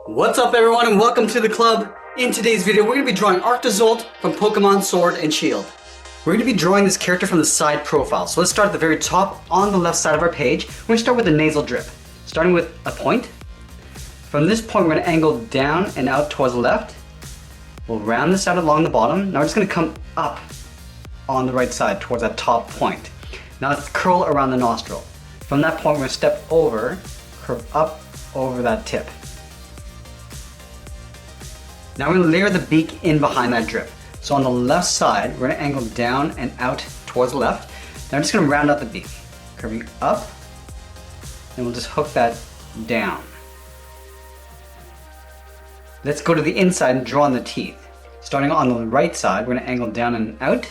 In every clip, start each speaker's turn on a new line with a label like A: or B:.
A: What's up everyone and welcome to the club. In today's video we're going to be drawing Arctozolt from Pokemon Sword and Shield. We're going to be drawing this character from the side profile. So let's start at the very top on the left side of our page. We're going to start with a nasal drip. Starting with a point. From this point we're going to angle down and out towards the left. We'll round this out along the bottom. Now we're just going to come up on the right side towards that top point. Now let's curl around the nostril. From that point we're going to step over, curve up over that tip. Now we're going to layer the beak in behind that drip. So on the left side, we're going to angle down and out towards the left. Now I'm just going to round out the beak, curving up, and we'll just hook that down. Let's go to the inside and draw on the teeth. Starting on the right side, we're going to angle down and out,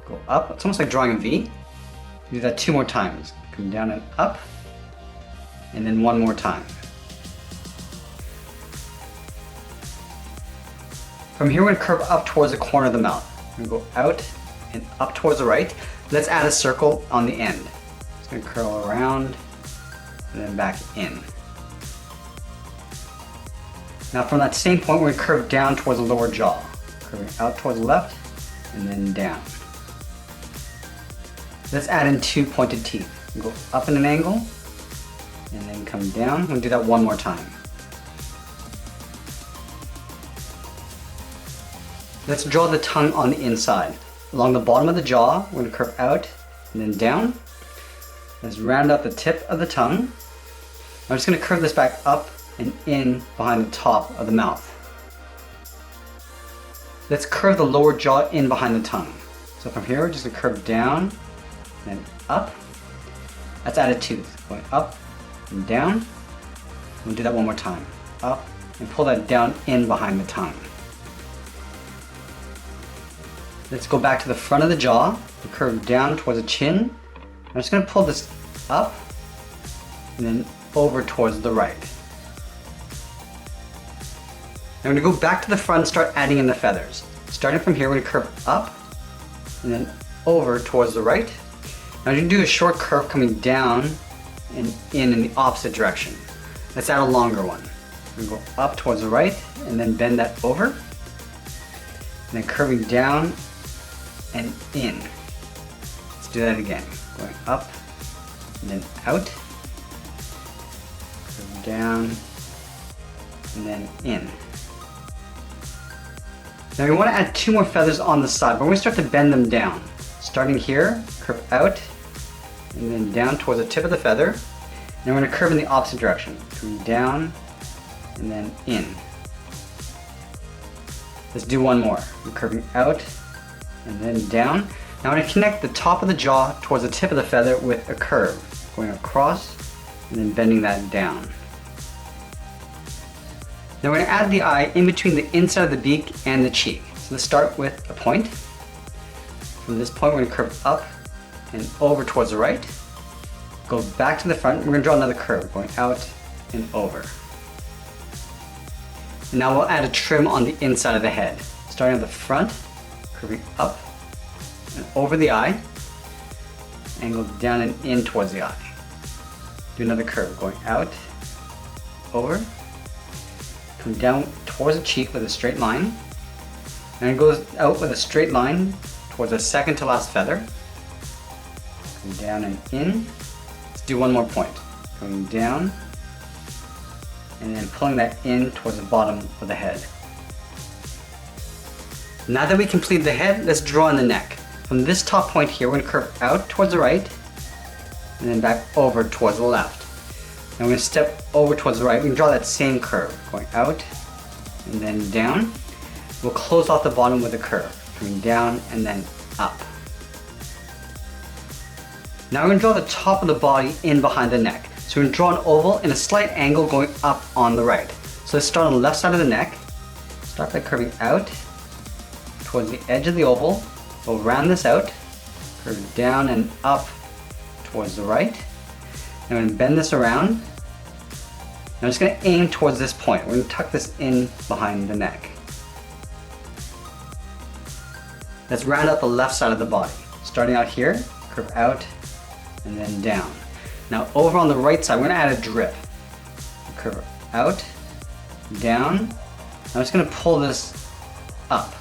A: go up. It's almost like drawing a V. Do that 2 more times. Come down and up, and then 1 more time. From here, we're going to curve up towards the corner of the mouth. We're going to go out and up towards the right. Let's add a circle on the end. Just going to curl around and then back in. Now from that same point, we're going to curve down towards the lower jaw. Curving out towards the left and then down. Let's add in 2 pointed teeth. We'll go up in an angle and then come down. We'll do that 1 more time. Let's draw the tongue on the inside. Along the bottom of the jaw, we're going to curve out and then down. Let's round out the tip of the tongue. I'm just going to curve this back up and in behind the top of the mouth. Let's curve the lower jaw in behind the tongue. So from here, we're just going to curve down and then up. That's added tooth. Going up and down. We'll do that 1 more time. Up and pull that down in behind the tongue. Let's go back to the front of the jaw, curve down towards the chin. I'm just going to pull this up and then over towards the right. Now I'm going to go back to the front and start adding in the feathers. Starting from here, we're going to curve up and then over towards the right. Now I'm going to do a short curve coming down and in the opposite direction. Let's add a longer one. We're going to go up towards the right and then bend that over. And then curving down and in. Let's do that again. Going up and then out, curve down and then in. Now we want to add 2 more feathers on the side, but we're going to start to bend them down. Starting here, curve out and then down towards the tip of the feather. And we're going to curve in the opposite direction, coming down and then in. Let's do 1 more. We're curving out and then down. Now I'm going to connect the top of the jaw towards the tip of the feather with a curve, going across and then bending that down. Now we're going to add the eye in between the inside of the beak and the cheek. So let's start with a point. From this point we're going to curve up and over towards the right. Go back to the front. We're going to draw another curve, going out and over. And now we'll add a trim on the inside of the head. Starting at the front, curving up and over the eye, angle down and in towards the eye. Do another curve, going out, over, come down towards the cheek with a straight line, and it goes out with a straight line towards the second to last feather. Come down and in. Let's do 1 more point. Coming down, and then pulling that in towards the bottom of the head. Now that we completed the head, let's draw in the neck. From this top point here, we're going to curve out towards the right, and then back over towards the left. And we're going to step over towards the right. We can draw that same curve, going out and then down. We'll close off the bottom with a curve, coming down and then up. Now we're going to draw the top of the body in behind the neck. So we're going to draw an oval in a slight angle going up on the right. So let's start on the left side of the neck. Start by curving out towards the edge of the oval. We'll round this out, curve down and up towards the right. And I'm going to bend this around. I'm just going to aim towards this point. We're going to tuck this in behind the neck. Let's round out the left side of the body. Starting out here, curve out and then down. Now over on the right side, we're going to add a drip. Curve out down. I'm just going to pull this up.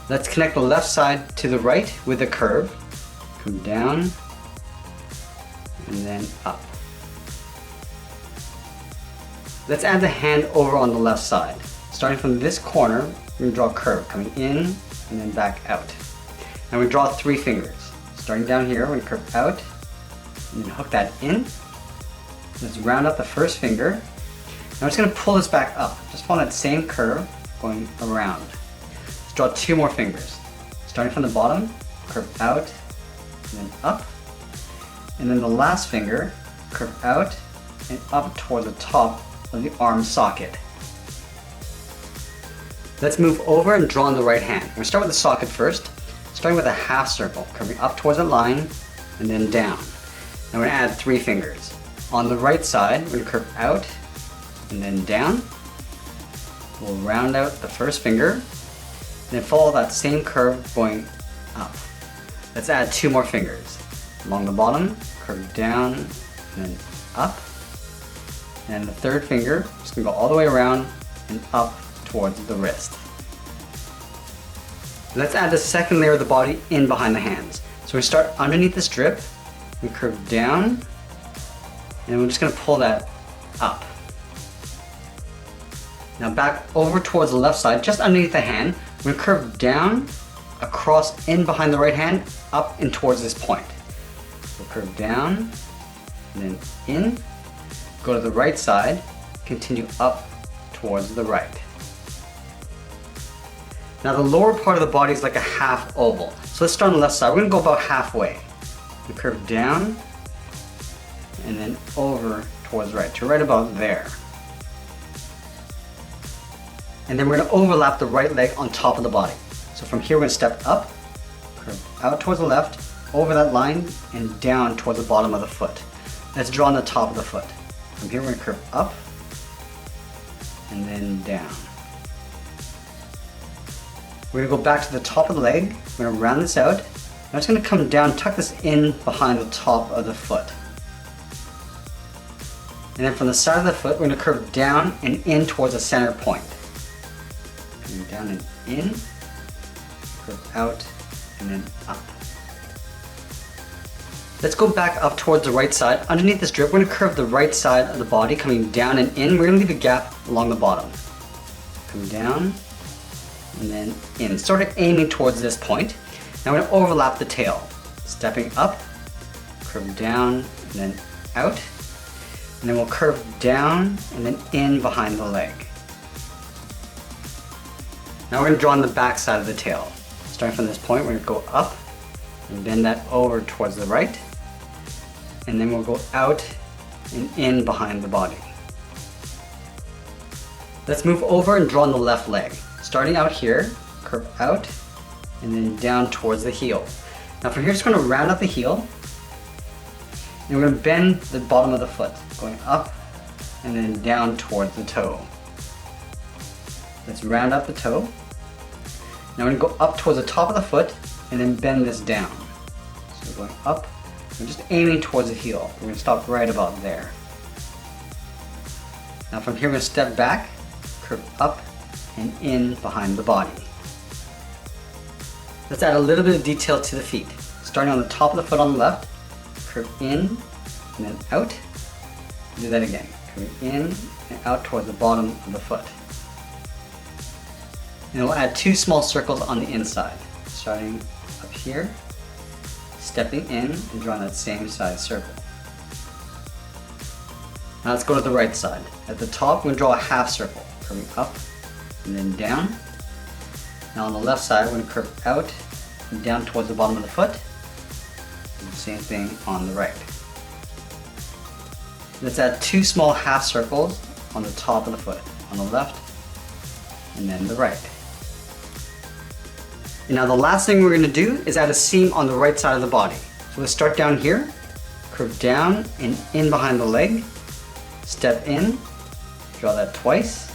A: Let's connect the left side to the right with a curve. Come down and then up. Let's add the hand over on the left side. Starting from this corner, we're going to draw a curve coming in and then back out. And we draw 3 fingers. Starting down here, we're going to curve out and then hook that in. Let's round up the first finger. Now we're just going to pull this back up. Just follow that same curve going around. Let's draw 2 more fingers. Starting from the bottom, curve out and then up. And then the last finger, curve out and up towards the top of the arm socket. Let's move over and draw on the right hand. We're going to start with the socket first, starting with a half circle, curving up towards a line and then down. And we're going to add 3 fingers. On the right side, we're going to curve out and then down. We'll round out the first finger and then follow that same curve going up. Let's add 2 more fingers. Along the bottom, curve down and then up. And the third finger, just gonna go all the way around and up towards the wrist. Let's add the second layer of the body in behind the hands. So we start underneath the strip, we curve down, and we're just gonna pull that up. Now back over towards the left side, just underneath the hand, we're gonna curve down, across in behind the right hand, up and towards this point. We'll curve down, and then in, go to the right side, continue up towards the right. Now the lower part of the body is like a half oval. So let's start on the left side. We're going to go about halfway. We curve down and then over towards right, to right about there. And then we're going to overlap the right leg on top of the body. So from here we're going to step up, curve out towards the left, over that line and down towards the bottom of the foot. Let's draw on the top of the foot. From here we're going to curve up and then down. We're going to go back to the top of the leg. We're going to round this out. Now it's going to come down, tuck this in behind the top of the foot. And then from the side of the foot, we're going to curve down and in towards the center point. Coming down and in, curve out and then up. Let's go back up towards the right side. Underneath this strip, we're going to curve the right side of the body, coming down and in. We're going to leave a gap along the bottom. Come down and then in, sort of aiming towards this point. Now we're going to overlap the tail. Stepping up, curve down and then out. And then we'll curve down and then in behind the leg. Now we're going to draw on the back side of the tail. Starting from this point, we're going to go up and bend that over towards the right. And then we'll go out and in behind the body. Let's move over and draw on the left leg. Starting out here, curve out and then down towards the heel. Now from here, just going to round up the heel. And we're going to bend the bottom of the foot, going up and then down towards the toe. Let's round up the toe. Now we're going to go up towards the top of the foot and then bend this down. So we're going up, we're just aiming towards the heel. We're going to stop right about there. Now from here, we're going to step back, curve up and in behind the body. Let's add a little bit of detail to the feet. Starting on the top of the foot on the left, curve in and then out. Do that again, curving in and out towards the bottom of the foot. And we'll add 2 small circles on the inside. Starting up here, stepping in and drawing that same size circle. Now let's go to the right side. At the top, we're going to draw a half circle, curving up and then down. Now on the left side, we're going to curve out and down towards the bottom of the foot. And the same thing on the right. Let's add 2 small half circles on the top of the foot, on the left and then the right. And now the last thing we're going to do is add a seam on the right side of the body. So let's start down here, curve down and in behind the leg, step in, draw that twice.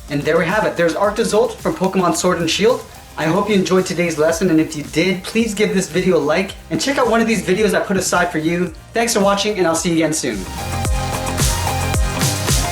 A: And there we have it. There's Arctozolt from Pokemon Sword and Shield. I hope you enjoyed today's lesson, and if you did, please give this video a like and check out one of these videos I put aside for you. Thanks for watching, and I'll see you again soon.